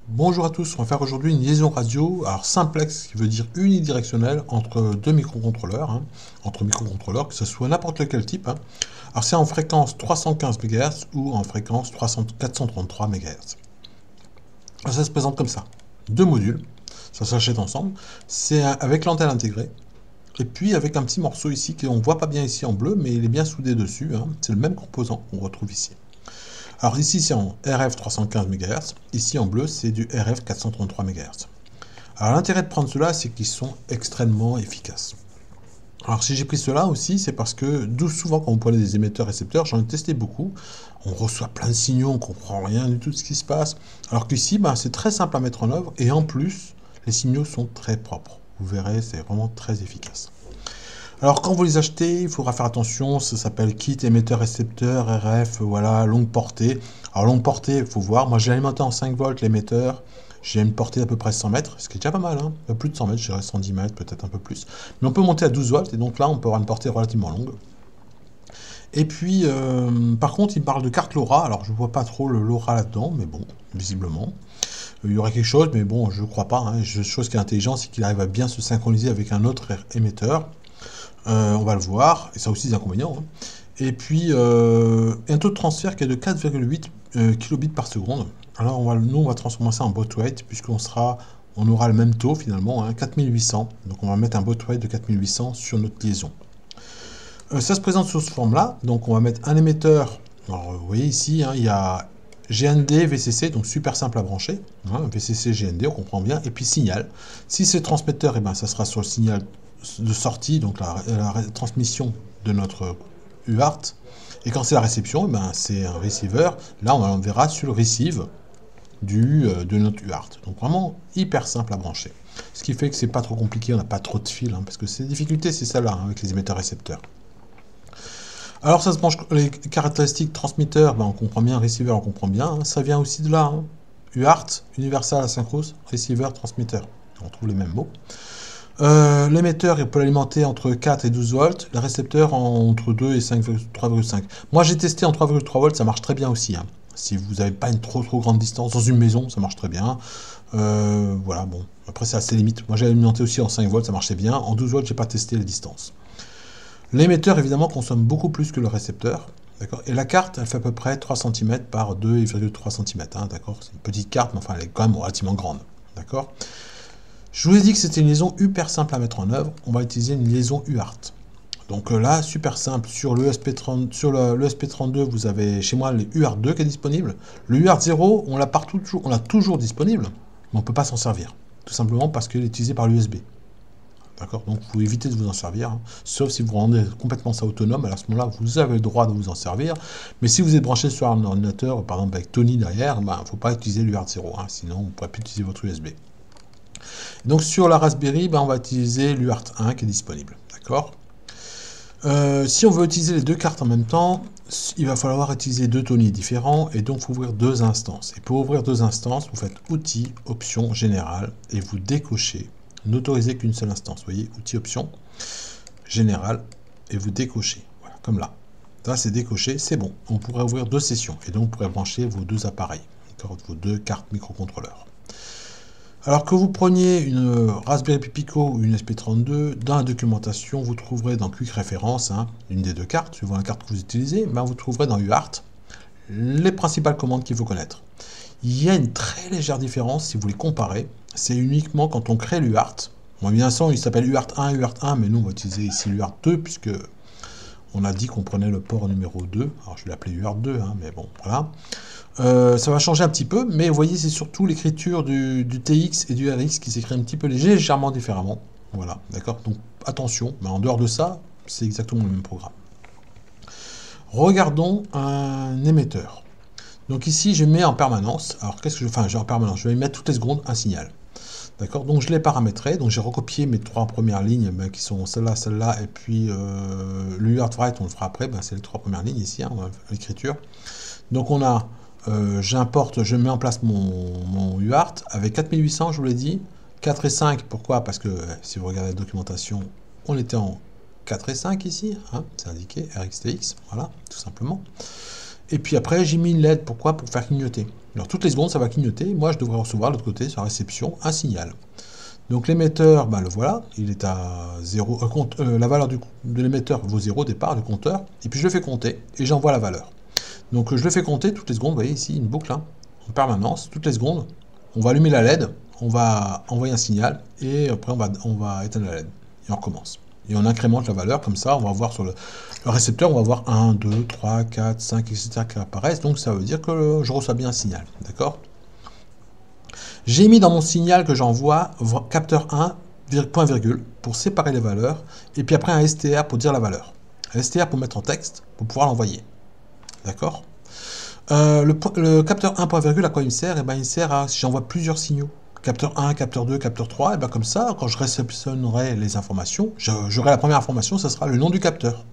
Bonjour à tous, on va faire aujourd'hui une liaison radio, alors simplex qui veut dire unidirectionnelle entre deux microcontrôleurs, entre microcontrôleurs, que ce soit n'importe lequel type. Alors c'est en fréquence 315 MHz ou en fréquence 433 MHz. Alors ça se présente comme ça, deux modules, ça s'achète ensemble, c'est avec l'antenne intégrée, et puis avec un petit morceau ici qu'on ne voit pas bien ici en bleu, mais il est bien soudé dessus, c'est le même composant qu'on retrouve ici. Alors ici c'est en RF 315 MHz, ici en bleu c'est du RF 433 MHz. Alors l'intérêt de prendre cela, c'est qu'ils sont extrêmement efficaces. Alors si j'ai pris cela aussi, c'est parce que souvent quand vous prenez des émetteurs-récepteurs, j'en ai testé beaucoup, on reçoit plein de signaux, on ne comprend rien du tout de ce qui se passe, alors qu'ici c'est très simple à mettre en œuvre, et en plus les signaux sont très propres. Vous verrez, c'est vraiment très efficace. Alors quand vous les achetez, il faudra faire attention, ça s'appelle kit émetteur-récepteur, RF, voilà, longue portée. Alors longue portée, il faut voir, moi j'ai alimenté en 5 volts l'émetteur, j'ai une portée d'à peu près 100 mètres, ce qui est déjà pas mal, plus de 100 mètres, je dirais 110 mètres, peut-être un peu plus. Mais on peut monter à 12 volts, et donc là on peut avoir une portée relativement longue. Et puis, par contre, il parle de carte LoRa, alors je vois pas trop le LoRa là-dedans, mais bon, visiblement. Il y aurait quelque chose, mais bon, je crois pas. Une chose qui est intelligente, c'est qu'il arrive à bien se synchroniser avec un autre émetteur. On va le voir, et ça aussi des inconvénients. Et puis un taux de transfert qui est de 4,8 kilobits par seconde. Alors nous on va transformer ça en baud rate on aura le même taux finalement, 4800. Donc on va mettre un baud rate de 4800 sur notre liaison. Ça se présente sous cette forme-là. Donc on va mettre un émetteur. Alors vous voyez ici, il y a GND, VCC, donc super simple à brancher. VCC, GND, on comprend bien. Et puis signal. Si c'est transmetteur, ça sera sur le signal de sortie, donc la transmission de notre UART. Et quand c'est la réception, c'est un receiver. Là, on verra sur le receive de notre UART. Donc vraiment hyper simple à brancher. Ce qui fait que c'est pas trop compliqué, on n'a pas trop de fils, parce que ces difficultés, c'est ça là, avec les émetteurs-récepteurs. Alors ça se branche, les caractéristiques transmetteurs, on comprend bien, receiver, on comprend bien, ça vient aussi de là. UART, Universal Asynchronous Receiver Transmitter. On trouve les mêmes mots. L'émetteur, il peut l'alimenter entre 4 et 12 volts, le récepteur entre 2 et 3,5. Moi j'ai testé en 3,3 volts, ça marche très bien aussi. Si vous n'avez pas une trop grande distance, dans une maison, ça marche très bien. Voilà, bon, après c'est assez limite. Moi j'ai alimenté aussi en 5 volts, ça marchait bien. En 12 volts, j'ai pas testé les distances. L'émetteur, évidemment, consomme beaucoup plus que le récepteur. Et la carte, elle fait à peu près 3 cm par 2,3 cm. D'accord, c'est une petite carte, mais enfin, elle est quand même relativement grande. D'accord. Je vous ai dit que c'était une liaison hyper simple à mettre en œuvre. On va utiliser une liaison UART. Donc là, super simple. Sur le ESP32, vous avez chez moi le UART2 qui est disponible. Le UART0, on l'a toujours disponible, mais on ne peut pas s'en servir. Tout simplement parce qu'il est utilisé par l'USB. D'accord. Donc, vous évitez de vous en servir, sauf si vous rendez complètement ça autonome. Alors, à ce moment-là, vous avez le droit de vous en servir. Mais si vous êtes branché sur un ordinateur, par exemple avec Tony derrière, il ne faut pas utiliser l'UART0, sinon vous ne pourrez plus utiliser votre USB. Donc, sur la Raspberry, on va utiliser l'UART1 qui est disponible. D'accord. Si on veut utiliser les deux cartes en même temps, il va falloir utiliser deux Tony différents et donc il faut ouvrir deux instances. Et pour ouvrir deux instances, vous faites Outils, Options, Général et vous décochez. N'autorisez qu'une seule instance. Vous voyez, Outils, Options, Général et vous décochez. Voilà, comme là. Là, c'est décoché, c'est bon. On pourrait ouvrir deux sessions et donc vous pourrez brancher vos deux appareils, vos deux cartes microcontrôleurs. Alors que vous preniez une Raspberry Pi Pico ou une SP32, dans la documentation, vous trouverez dans Quick Reference, une des deux cartes, suivant la carte que vous utilisez, vous trouverez dans UART les principales commandes qu'il faut connaître. Il y a une très légère différence si vous les comparez, c'est uniquement quand on crée l'UART. Bon, bien sûr, il s'appelle UART1, UART1, mais nous on va utiliser ici l'UART2, puisque on a dit qu'on prenait le port numéro 2, alors je vais l'appeler UART2, mais bon, voilà. Ça va changer un petit peu, mais vous voyez, c'est surtout l'écriture du TX et du RX qui s'écrit un petit peu légèrement différemment. Voilà, d'accord. Donc attention, mais en dehors de ça, c'est exactement le même programme. Regardons un émetteur. Donc ici, je mets en permanence. Alors qu'est-ce que j'ai en permanence? Je vais mettre toutes les secondes un signal. D'accord. Donc je l'ai paramétré. Donc j'ai recopié mes trois premières lignes, qui sont celle-là, et puis l'UART write, on le fera après. C'est les trois premières lignes ici, l'écriture. Donc on a j'importe, je mets en place mon UART avec 4800, je vous l'ai dit, 4 et 5, pourquoi? Parce que si vous regardez la documentation, on était en 4 et 5 ici, c'est indiqué, RxTX, voilà, tout simplement. Et puis après, j'ai mis une LED, pourquoi? Pour faire clignoter. Alors toutes les secondes, ça va clignoter. Moi, je devrais recevoir de l'autre côté, sur la réception, un signal. Donc l'émetteur, ben, le voilà, il est à 0. La valeur de l'émetteur vaut 0 au départ, le compteur. Et puis je le fais compter et j'envoie la valeur. Donc je le fais compter toutes les secondes. Vous voyez ici une boucle hein, en permanence, toutes les secondes. On va allumer la LED, on va envoyer un signal et après on va éteindre la LED. Et on recommence. Et on incrémente la valeur comme ça. On va voir sur le récepteur, on va voir 1, 2, 3, 4, 5, etc. qui apparaissent. Donc ça veut dire que je reçois bien un signal. D'accord ? J'ai mis dans mon signal que j'envoie capteur 1, point virgule, pour séparer les valeurs, et puis après un STR pour dire la valeur. Un STR pour mettre en texte, pour pouvoir l'envoyer. D'accord le capteur 1, point virgule, à quoi il me sert? Eh ben, il sert à, si j'envoie plusieurs signaux, capteur 1, capteur 2, capteur 3, et ben comme ça, quand je réceptionnerai les informations, j'aurai la première information, ce sera le nom du capteur.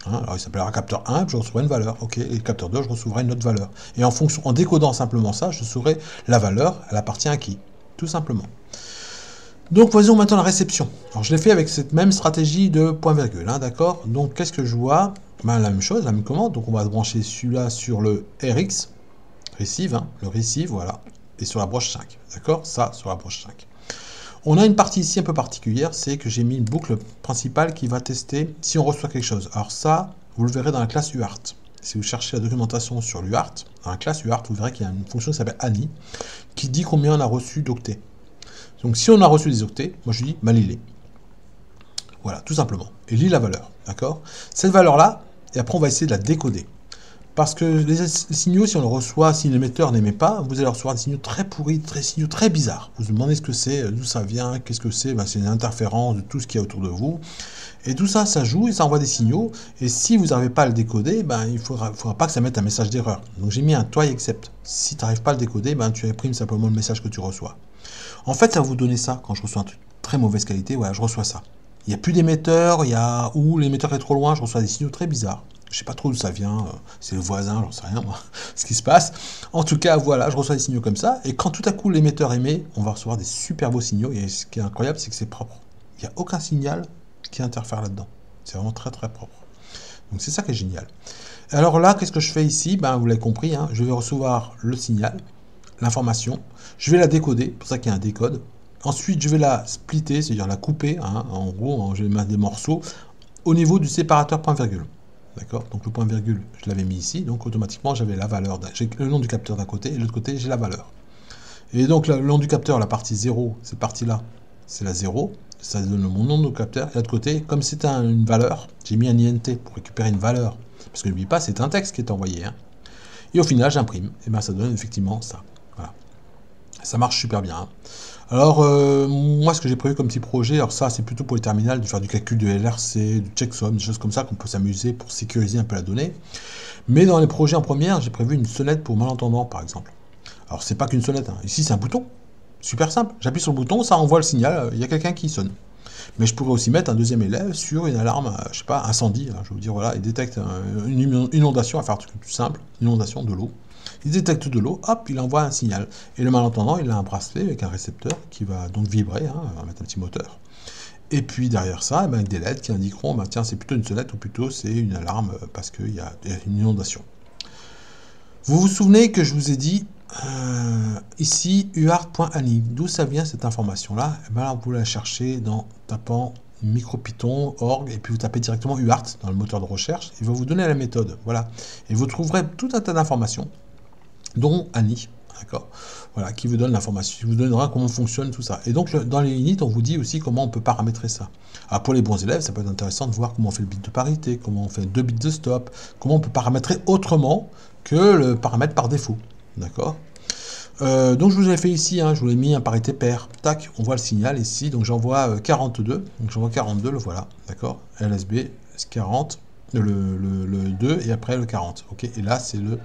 Hein, alors il s'appellera capteur 1, je recevrai une valeur, ok, et capteur 2, je recevrai une autre valeur. Et en décodant simplement ça, je saurai la valeur, elle appartient à qui, tout simplement. Donc voyons maintenant la réception. Alors je l'ai fait avec cette même stratégie de point virgule, hein, d'accord. Donc qu'est-ce que je vois? Ben, la même chose, la même commande, donc on va brancher celui-là sur le RX, receive, hein, le receive, voilà, et sur la broche 5, d'accord, ça sur la broche 5. On a une partie ici un peu particulière, c'est que j'ai mis une boucle principale qui va tester si on reçoit quelque chose. Alors ça, vous le verrez dans la classe UART. Si vous cherchez la documentation sur l'UART, dans la classe UART, vous verrez qu'il y a une fonction qui s'appelle ANI, qui dit combien on a reçu d'octets. Donc si on a reçu des octets, moi je dis, ben lis-les. Voilà, tout simplement. Et lis la valeur, d'accord? Cette valeur-là, et après on va essayer de la décoder. Parce que les signaux, si on le reçoit, si l'émetteur n'émet pas, vous allez recevoir des signaux très pourris, signaux très bizarres. Vous vous demandez ce que c'est, d'où ça vient, qu'est-ce que c'est, ben, c'est une interférence de tout ce qu'il y a autour de vous. Et tout ça, ça joue et ça envoie des signaux. Et si vous n'arrivez pas à le décoder, ben, il ne faudra pas que ça mette un message d'erreur. Donc j'ai mis un try except. Si tu n'arrives pas à le décoder, ben, tu imprimes simplement le message que tu reçois. En fait, ça va vous donner ça quand je reçois un truc de très mauvaise qualité. Voilà, je reçois ça. Il n'y a plus d'émetteur, ou l'émetteur est trop loin, je reçois des signaux très bizarres. Je sais pas trop d'où ça vient, c'est le voisin, j'en sais rien, moi, ce qui se passe. En tout cas, voilà, je reçois des signaux comme ça, et quand tout à coup l'émetteur émet, on va recevoir des super beaux signaux, et ce qui est incroyable, c'est que c'est propre. Il n'y a aucun signal qui interfère là-dedans. C'est vraiment très très propre. Donc c'est ça qui est génial. Alors là, qu'est-ce que je fais ici? Ben, vous l'avez compris, hein, je vais recevoir le signal, l'information, je vais la décoder, c'est pour ça qu'il y a un décode. Ensuite, je vais la splitter, c'est-à-dire la couper, hein, en gros, je vais mettre des morceaux, au niveau du séparateur point virgule. D'accord? Donc le point virgule, je l'avais mis ici, donc automatiquement j'avais la valeur, j'ai le nom du capteur d'un côté, et de l'autre côté j'ai la valeur. Et donc le nom du capteur, la partie 0, cette partie-là, c'est la 0, ça donne mon nom de capteur, et de l'autre côté, comme c'est une valeur, j'ai mis un INT pour récupérer une valeur, parce que n'oubliez pas, c'est un texte qui est envoyé. Hein. Et au final, j'imprime, et bien ça donne effectivement ça. Voilà. Ça marche super bien. Hein. Alors, moi, ce que j'ai prévu comme petit projet, alors ça, c'est plutôt pour les terminales, de faire du calcul de LRC, du checksum, des choses comme ça qu'on peut s'amuser pour sécuriser un peu la donnée. Mais dans les projets en première, j'ai prévu une sonnette pour malentendants, par exemple. Alors, c'est pas qu'une sonnette. Hein. Ici, c'est un bouton. Super simple. J'appuie sur le bouton, ça envoie le signal, il y a quelqu'un qui sonne. Mais je pourrais aussi mettre un deuxième élève sur une alarme, je sais pas, incendie. Hein, je vais vous dire, voilà, il détecte une inondation, à faire un truc plus simple, inondation de l'eau. Il détecte de l'eau, hop, il envoie un signal. Et le malentendant, il a un bracelet avec un récepteur qui va donc vibrer, hein, on va mettre un petit moteur. Et puis derrière ça, eh ben, avec des LED qui indiqueront, ben, tiens, c'est plutôt une sonnette ou plutôt c'est une alarme parce qu'il y a une inondation. Vous vous souvenez que je vous ai dit, ici, uart.ani, d'où ça vient cette information-là? Eh ben, là, vous pouvez la chercher en tapant MicroPython, org, et puis vous tapez directement UART dans le moteur de recherche, il va vous donner la méthode, voilà. Et vous trouverez tout un tas d'informations, dont ANI, d'accord, voilà, qui vous donne l'information, qui vous donnera comment fonctionne tout ça. Et donc, dans les units, on vous dit aussi comment on peut paramétrer ça. Alors, pour les bons élèves, ça peut être intéressant de voir comment on fait le bit de parité, comment on fait 2 bits de stop, comment on peut paramétrer autrement que le paramètre par défaut, d'accord. Donc je vous ai fait ici, hein, je vous ai mis un parité pair, tac, on voit le signal ici, donc j'envoie 42, donc j'envoie 42, le voilà, d'accord, LSB 40, le 2 et après le 40, ok, et là c'est le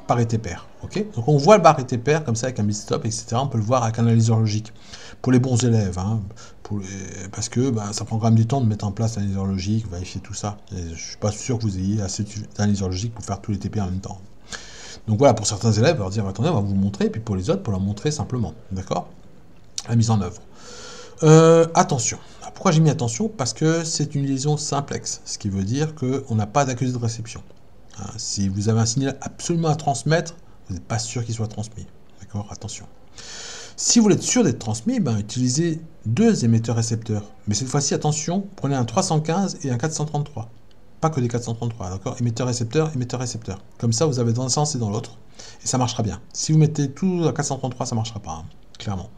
parité pair, ok, donc on voit le parité pair comme ça avec un bit stop, etc., on peut le voir avec un analyseur logique, pour les bons élèves, hein, parce que ben, ça prend quand même du temps de mettre en place l'analyseur logique, vérifier tout ça, et je suis pas sûr que vous ayez assez d'analyseur logique pour faire tous les TP en même temps. Donc voilà, pour certains élèves, leur dire, attendez, on va vous montrer, et puis pour les autres, pour leur montrer simplement, d'accord? La mise en œuvre. Attention. Pourquoi j'ai mis attention? Parce que c'est une liaison simplex, ce qui veut dire qu'on n'a pas d'accusé de réception. Hein, si vous avez un signal absolument à transmettre, Vous n'êtes pas sûr qu'il soit transmis. D'accord? Attention. Si vous voulez être sûr d'être transmis, ben, utilisez deux émetteurs-récepteurs. Mais cette fois-ci, attention, prenez un 315 et un 433. Pas que des 433, d'accord? Émetteur-récepteur, émetteur-récepteur. Comme ça, vous avez dans un sens et dans l'autre. Et ça marchera bien. Si vous mettez tout à 433, ça ne marchera pas, hein, clairement.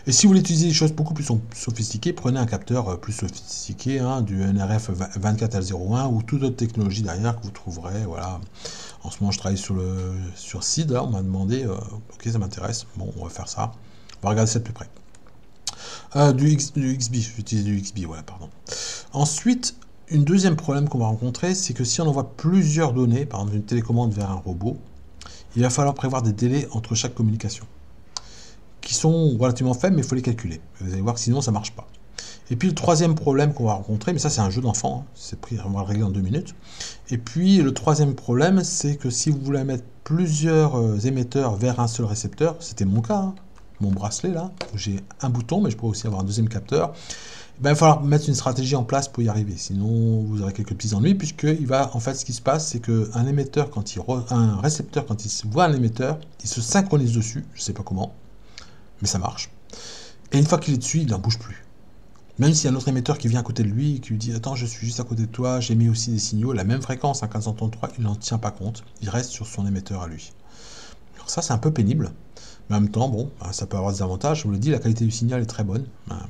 Et si vous voulez utiliser des choses beaucoup plus sophistiquées, prenez un capteur plus sophistiqué, hein, du NRF 24L01 ou toute autre technologie derrière que vous trouverez. Voilà. En ce moment, je travaille sur SID. Là, on m'a demandé, ok, ça m'intéresse. Bon, on va faire ça. On va regarder ça de plus près. Du XB, j'utilise du XB, voilà, pardon. Ensuite, un deuxième problème qu'on va rencontrer, c'est que si on envoie plusieurs données, par exemple une télécommande vers un robot, il va falloir prévoir des délais entre chaque communication, qui sont relativement faibles, mais il faut les calculer. Vous allez voir que sinon, ça ne marche pas. Et puis le troisième problème qu'on va rencontrer, mais ça c'est un jeu d'enfant, hein, on va le régler en 2 minutes. Et puis le troisième problème, c'est que si vous voulez mettre plusieurs émetteurs vers un seul récepteur, c'était mon cas, hein, mon bracelet là, où j'ai un bouton, mais je pourrais aussi avoir un deuxième capteur, ben, il va falloir mettre une stratégie en place pour y arriver, sinon vous aurez quelques petits ennuis, puisque en fait ce qui se passe, c'est qu'un émetteur, un récepteur, quand il voit un émetteur, il se synchronise dessus, je ne sais pas comment, mais ça marche. Et une fois qu'il est dessus, il n'en bouge plus. Même s'il y a un autre émetteur qui vient à côté de lui et qui lui dit « Attends, je suis juste à côté de toi, j'ai mis aussi des signaux, la même fréquence, 1533, il n'en tient pas compte, il reste sur son émetteur à lui. » Alors ça, c'est un peu pénible, mais en même temps, bon, ça peut avoir des avantages. Je vous le dis, la qualité du signal est très bonne,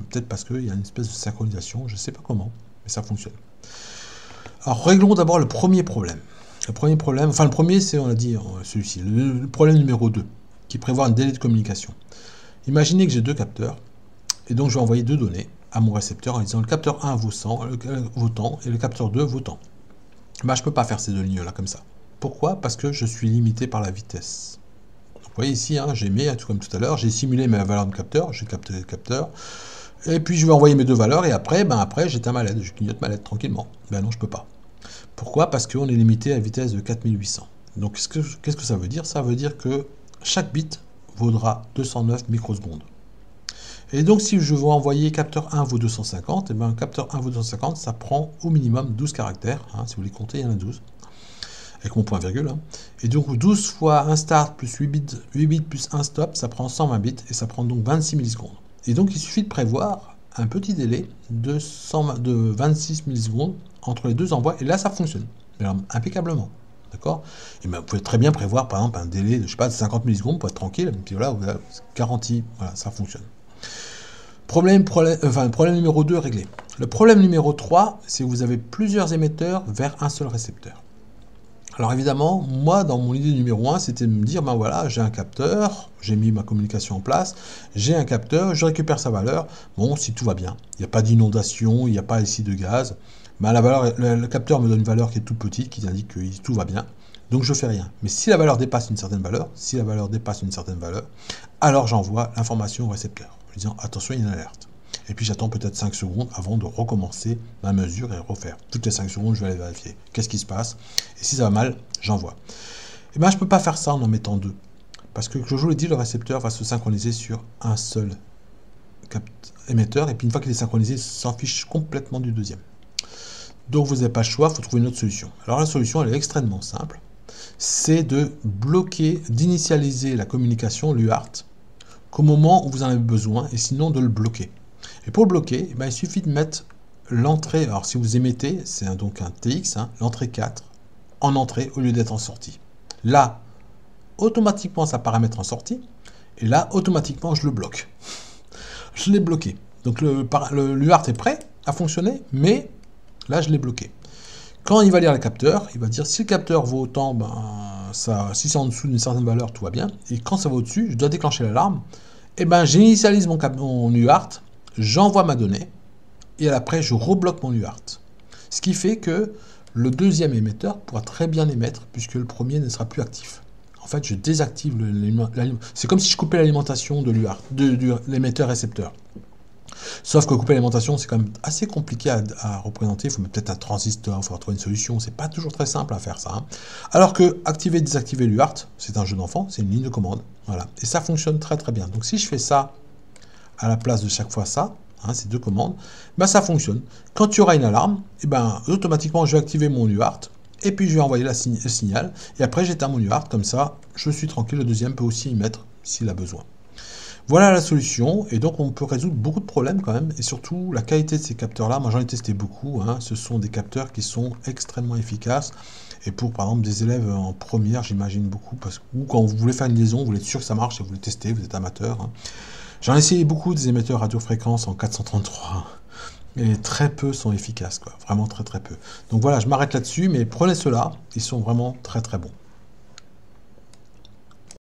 peut-être parce qu'il y a une espèce de synchronisation, je ne sais pas comment, mais ça fonctionne. Alors, réglons d'abord le premier problème. Le premier, c'est, on l'a dit, celui-ci, le problème numéro 2, qui prévoit un délai de communication. Imaginez que j'ai deux capteurs, et donc je vais envoyer deux données à mon récepteur en disant le capteur 1 vaut 100, vaut tant, et le capteur 2 vaut tant. Ben, je ne peux pas faire ces deux lignes-là comme ça. Pourquoi? Parce que je suis limité par la vitesse. Donc, vous voyez ici, hein, j'ai mis, tout comme tout à l'heure, j'ai simulé ma valeur de capteur, j'ai capté le capteur, et puis je vais envoyer mes deux valeurs, et après, j'éteins ma LED, je clignote ma LED tranquillement. Ben non, je ne peux pas. Pourquoi? Parce qu'on est limité à la vitesse de 4800. Donc qu'est-ce que ça veut dire? Ça veut dire que chaque bit vaudra 209 microsecondes. Et donc, si je veux envoyer capteur 1 vaut 250, et bien capteur 1 vaut 250, ça prend au minimum 12 caractères. Hein, si vous les comptez, il y en a 12. Avec mon point virgule. Hein. Et donc, 12 fois 1 start plus 8 bits plus 1 stop, ça prend 120 bits et ça prend donc 26 millisecondes. Et donc, il suffit de prévoir un petit délai de 26 millisecondes entre les deux envois. Et là, ça fonctionne. Alors, impeccablement. D'accord? Et bien, vous pouvez très bien prévoir, par exemple, un délai de, je sais pas, de 50 millisecondes pour être tranquille. Et puis voilà, vous avez garantie. Voilà, ça fonctionne. Problème numéro 2 réglé. Le problème numéro 3, c'est que vous avez plusieurs émetteurs vers un seul récepteur. Alors évidemment, moi, dans mon idée numéro 1, c'était de me dire, ben voilà, j'ai un capteur, j'ai mis ma communication en place, j'ai un capteur, je récupère sa valeur. Bon, si tout va bien, il n'y a pas d'inondation, il n'y a pas ici de gaz, ben le capteur me donne une valeur qui est toute petite, qui indique que tout va bien. Donc je ne fais rien. Mais si la valeur dépasse une certaine valeur, alors j'envoie l'information au récepteur, en disant attention, il y a une alerte. Et puis j'attends peut-être 5 secondes avant de recommencer ma mesure et refaire. Toutes les 5 secondes, je vais aller vérifier qu'est-ce qui se passe. Et si ça va mal, j'envoie. Et bien je ne peux pas faire ça en mettant deux. Parce que, je vous l'ai dit, le récepteur va se synchroniser sur un seul émetteur. Et puis une fois qu'il est synchronisé, il s'en fiche complètement du deuxième. Donc vous n'avez pas le choix, il faut trouver une autre solution. Alors la solution, elle est extrêmement simple. C'est de bloquer, d'initialiser la communication, l'UART, qu'au moment où vous en avez besoin, et sinon de le bloquer. Et pour le bloquer, il suffit de mettre l'entrée, alors si vous émettez, c'est donc un TX, hein, l'entrée 4, en entrée au lieu d'être en sortie. Là, automatiquement, ça paramètre en sortie, et là, automatiquement, je le bloque. Je l'ai bloqué. Donc l'UART est prêt à fonctionner, mais là, je l'ai bloqué. Quand il va lire le capteur, il va dire si le capteur vaut autant, si c'est en dessous d'une certaine valeur, tout va bien. Et quand ça va au-dessus, je dois déclencher l'alarme. Et j'initialise mon UART, j'envoie ma donnée, et après je rebloque mon UART. Ce qui fait que le deuxième émetteur pourra très bien émettre, puisque le premier ne sera plus actif. En fait, je désactive l'alimentation. C'est comme si je coupais l'alimentation de l'UART, de l'émetteur-récepteur. Sauf que couper l'alimentation, c'est quand même assez compliqué à représenter. Il faut mettre peut-être un transistor, il faudra trouver une solution. C'est pas toujours très simple à faire ça. Hein. Alors que activer, désactiver l'UART, c'est un jeu d'enfant, c'est une ligne de commande. Voilà. Et ça fonctionne très très bien. Donc si je fais ça à la place de chaque fois ça, hein, ces deux commandes, ça fonctionne. Quand il y aura une alarme, automatiquement je vais activer mon UART et puis je vais envoyer le signal. Et après j'éteins mon UART, comme ça je suis tranquille, le deuxième peut aussi y mettre s'il a besoin. Voilà la solution, et donc on peut résoudre beaucoup de problèmes quand même, et surtout la qualité de ces capteurs-là, moi j'en ai testé beaucoup, hein, ce sont des capteurs qui sont extrêmement efficaces, et pour par exemple des élèves en première, j'imagine beaucoup, parce que ou quand vous voulez faire une liaison, vous voulez être sûr que ça marche, et vous le testez, vous êtes amateur. Hein. J'en ai essayé beaucoup des émetteurs radiofréquences en 433, et très peu sont efficaces, quoi, vraiment très très peu. Donc voilà, je m'arrête là-dessus, mais prenez ceux-là, ils sont vraiment très très bons.